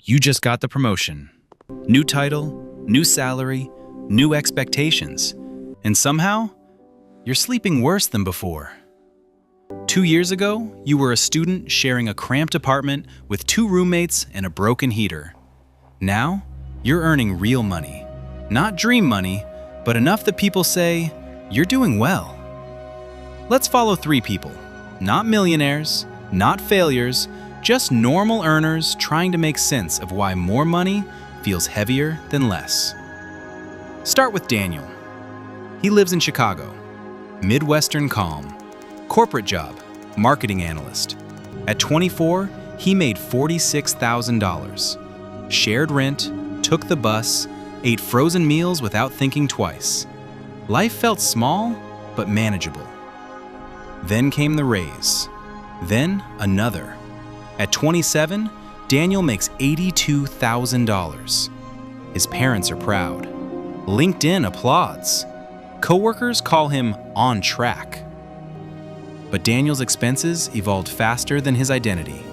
You just got the promotion. New title, new salary, new expectations. And somehow, you're sleeping worse than before. 2 years ago, you were a student sharing a cramped apartment with 2 roommates and a broken heater. Now, you're earning real money. Not dream money, but enough that people say, you're doing well. Let's follow 3 people. Not millionaires, not failures, just normal earners trying to make sense of why more money feels heavier than less. Start with Daniel. He lives in Chicago. Midwestern calm. Corporate job, marketing analyst. At 24, he made $46,000. Shared rent, took the bus, ate frozen meals without thinking twice. Life felt small, but manageable. Then came the raise. Then another. At 27, Daniel makes $82,000. His parents are proud. LinkedIn applauds. Coworkers call him on track. But Daniel's expenses evolved faster than his identity.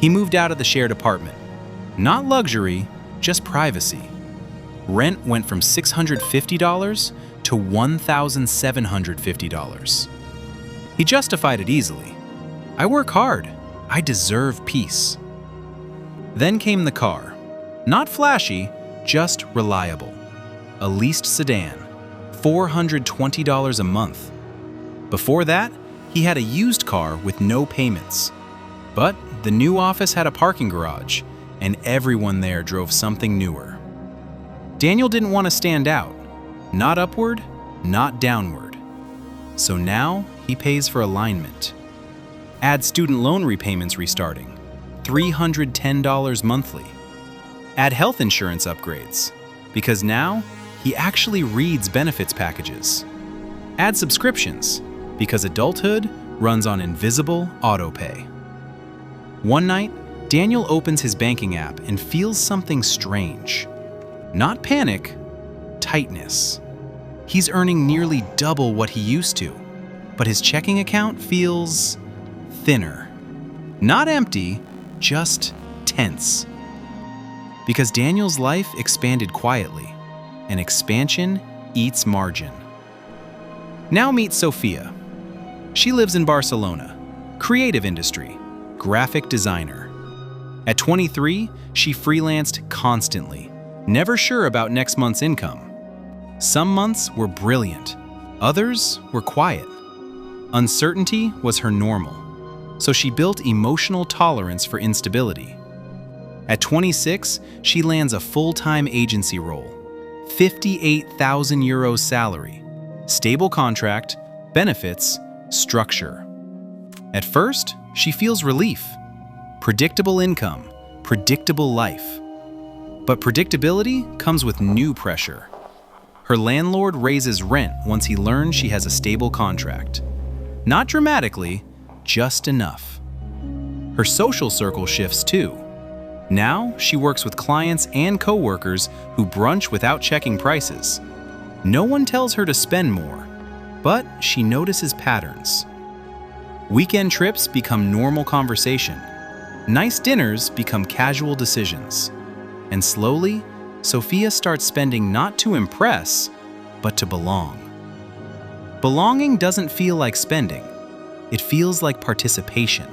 He moved out of the shared apartment. Not luxury, just privacy. Rent went from $650 to $1,750. He justified it easily. I work hard. I deserve peace. Then came the car. Not flashy, just reliable. A leased sedan, $420 a month. Before that, he had a used car with no payments. But the new office had a parking garage, and everyone there drove something newer. Daniel didn't want to stand out. Not upward, not downward. So now he pays for alignment. Add student loan repayments restarting, $310 monthly. Add health insurance upgrades, because now he actually reads benefits packages. Add subscriptions, because adulthood runs on invisible autopay. One night, Daniel opens his banking app and feels something strange. Not panic, tightness. He's earning nearly double what he used to, but his checking account feels thinner. Not empty, just tense. Because Daniel's life expanded quietly, and expansion eats margin. Now meet Sophia. She lives in Barcelona, creative industry, graphic designer. At 23, she freelanced constantly, never sure about next month's income. Some months were brilliant, others were quiet. Uncertainty was her normal, so she built emotional tolerance for instability. At 26, she lands a full-time agency role, 58,000 euros salary, stable contract, benefits, structure. At first, she feels relief. Predictable income, predictable life. But predictability comes with new pressure. Her landlord raises rent once he learns she has a stable contract. Not dramatically, just enough. Her social circle shifts too. Now she works with clients and coworkers who brunch without checking prices. No one tells her to spend more, but she notices patterns. Weekend trips become normal conversation. Nice dinners become casual decisions. And slowly, Sophia starts spending not to impress, but to belong. Belonging doesn't feel like spending. It feels like participation.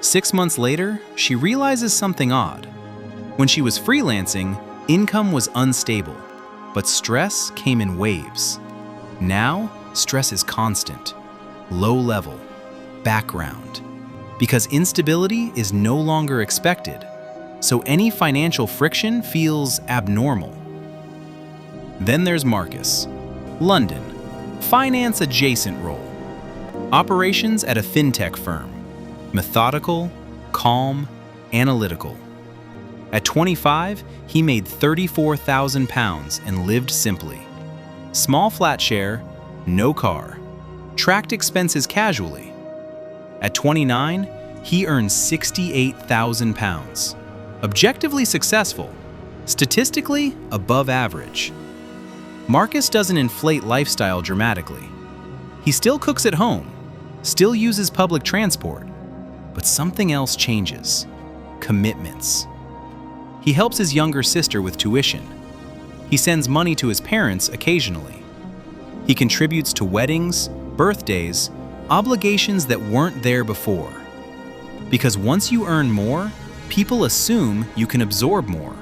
6 months later, she realizes something odd. When she was freelancing, income was unstable, but stress came in waves. Now, stress is constant, low level, background, because instability is no longer expected, so any financial friction feels abnormal. Then there's Marcus, London, finance-adjacent role. Operations at a fintech firm. Methodical, calm, analytical. At 25, he made £34,000 and lived simply. Small flat share, no car. Tracked expenses casually. At 29, he earns £68,000. Objectively successful, statistically above average. Marcus doesn't inflate lifestyle dramatically. He still cooks at home, still uses public transport, but something else changes. commitments. He helps his younger sister with tuition. He sends money to his parents occasionally. He contributes to weddings, birthdays, obligations that weren't there before. Because once you earn more, people assume you can absorb more.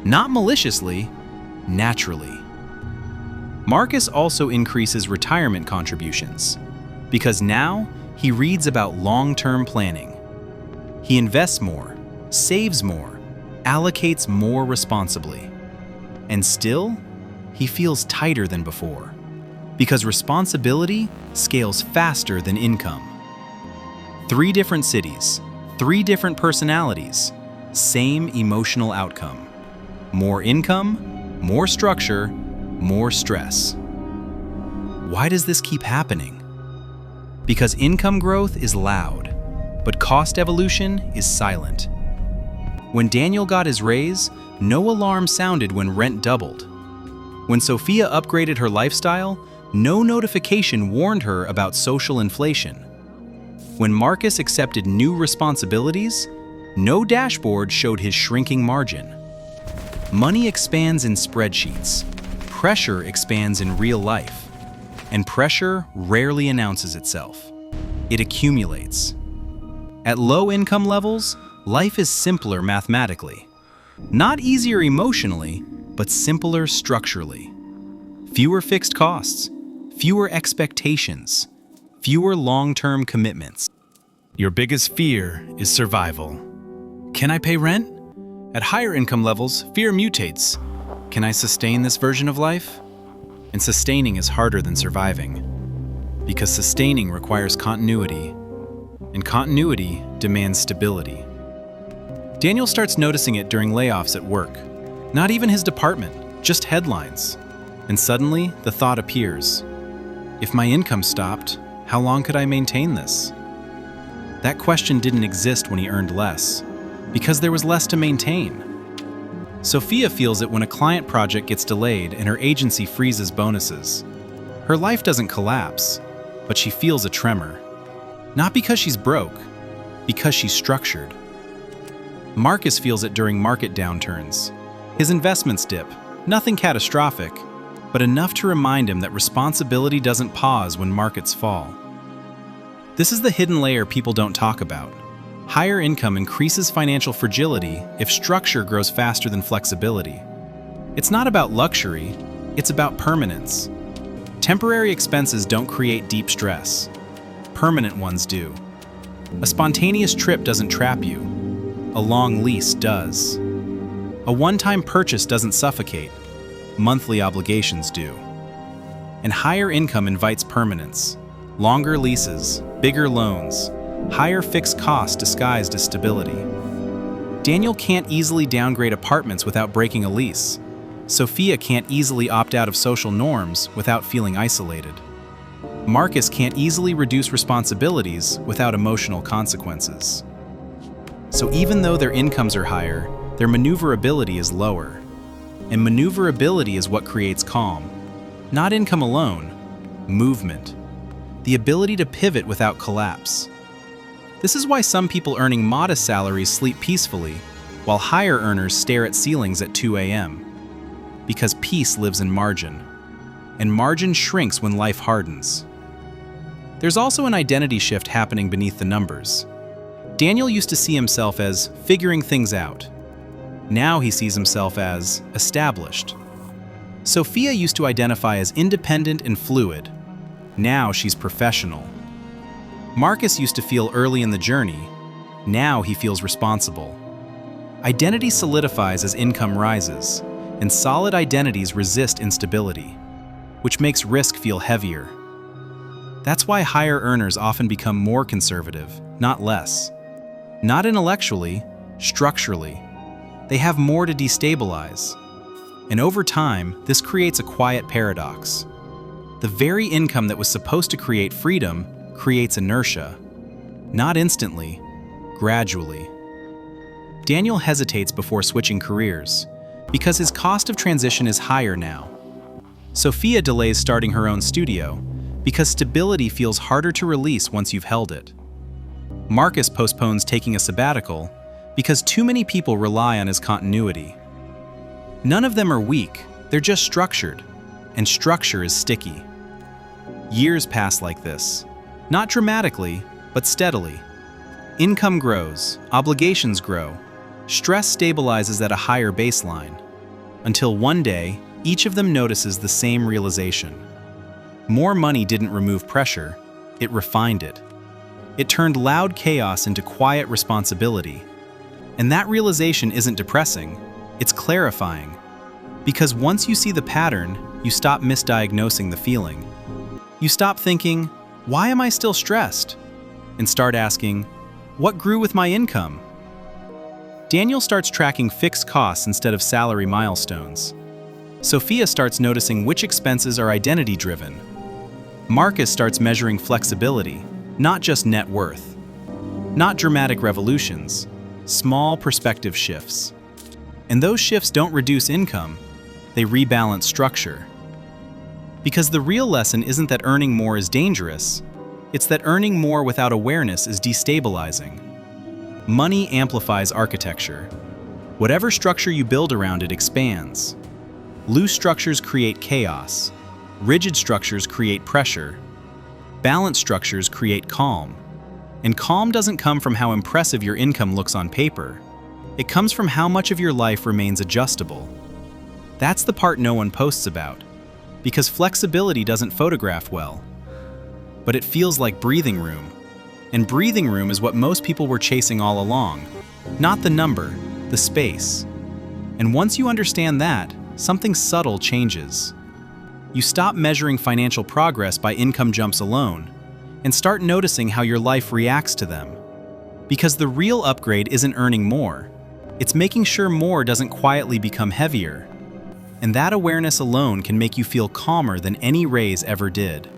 Not maliciously, naturally. Marcus also increases retirement contributions, because now he reads about long-term planning. He invests more, saves more, allocates more responsibly. And still, he feels tighter than before, because responsibility scales faster than income. 3 different cities, 3 different personalities, same emotional outcome. More income, more structure, more stress. Why does this keep happening? Because income growth is loud, but cost evolution is silent. When Daniel got his raise, no alarm sounded when rent doubled. When Sophia upgraded her lifestyle, no notification warned her about social inflation. When Marcus accepted new responsibilities, no dashboard showed his shrinking margin. Money expands in spreadsheets. Pressure expands in real life. And pressure rarely announces itself. It accumulates. At low income levels, life is simpler mathematically. Not easier emotionally, but simpler structurally. Fewer fixed costs, fewer expectations, fewer long-term commitments. Your biggest fear is survival. Can I pay rent? At higher income levels, fear mutates. Can I sustain this version of life? And sustaining is harder than surviving, because sustaining requires continuity, and continuity demands stability. Daniel starts noticing it during layoffs at work. Not even his department, just headlines. And suddenly, the thought appears, if my income stopped, how long could I maintain this? That question didn't exist when he earned less, because there was less to maintain. Sophia feels it when a client project gets delayed and her agency freezes bonuses. Her life doesn't collapse, but she feels a tremor. Not because she's broke, because she's structured. Marcus feels it during market downturns. His investments dip, nothing catastrophic, but enough to remind him that responsibility doesn't pause when markets fall. This is the hidden layer people don't talk about. Higher income increases financial fragility if structure grows faster than flexibility. It's not about luxury, it's about permanence. Temporary expenses don't create deep stress. Permanent ones do. A spontaneous trip doesn't trap you. A long lease does. A one-time purchase doesn't suffocate. Monthly obligations do. And higher income invites permanence. Longer leases, bigger loans, higher fixed costs disguised as stability. Daniel can't easily downgrade apartments without breaking a lease. Sophia can't easily opt out of social norms without feeling isolated. Marcus can't easily reduce responsibilities without emotional consequences. So even though their incomes are higher, their maneuverability is lower. And maneuverability is what creates calm. Not income alone, movement. The ability to pivot without collapse. This is why some people earning modest salaries sleep peacefully, while higher earners stare at ceilings at 2 a.m. Because peace lives in margin, and margin shrinks when life hardens. There's also an identity shift happening beneath the numbers. Daniel used to see himself as figuring things out. Now he sees himself as established. Sophia used to identify as independent and fluid. Now she's professional. Marcus used to feel early in the journey. Now he feels responsible. Identity solidifies as income rises, and solid identities resist instability, which makes risk feel heavier. That's why higher earners often become more conservative, not less. Not intellectually, structurally. They have more to destabilize. And over time, this creates a quiet paradox. The very income that was supposed to create freedom creates inertia. Not instantly, gradually. Daniel hesitates before switching careers because his cost of transition is higher now. Sophia delays starting her own studio because stability feels harder to release once you've held it. Marcus postpones taking a sabbatical because too many people rely on his continuity. None of them are weak, they're just structured, and structure is sticky. Years pass like this, not dramatically, but steadily. Income grows, obligations grow, stress stabilizes at a higher baseline, until one day, each of them notices the same realization. More money didn't remove pressure, it refined it. It turned loud chaos into quiet responsibility. And that realization isn't depressing, it's clarifying. Because once you see the pattern, you stop misdiagnosing the feeling. You stop thinking, why am I still stressed? And start asking, what grew with my income? Daniel starts tracking fixed costs instead of salary milestones. Sophia starts noticing which expenses are identity-driven. Marcus starts measuring flexibility, not just net worth. Not dramatic revolutions, small perspective shifts. And those shifts don't reduce income, they rebalance structure. Because the real lesson isn't that earning more is dangerous, it's that earning more without awareness is destabilizing. Money amplifies architecture. Whatever structure you build around it expands. Loose structures create chaos. Rigid structures create pressure. Balanced structures create calm. And calm doesn't come from how impressive your income looks on paper. It comes from how much of your life remains adjustable. That's the part no one posts about, because flexibility doesn't photograph well. But it feels like breathing room. And breathing room is what most people were chasing all along. Not the number, the space. And once you understand that, something subtle changes. You stop measuring financial progress by income jumps alone, and start noticing how your life reacts to them. Because the real upgrade isn't earning more, it's making sure more doesn't quietly become heavier. And that awareness alone can make you feel calmer than any raise ever did.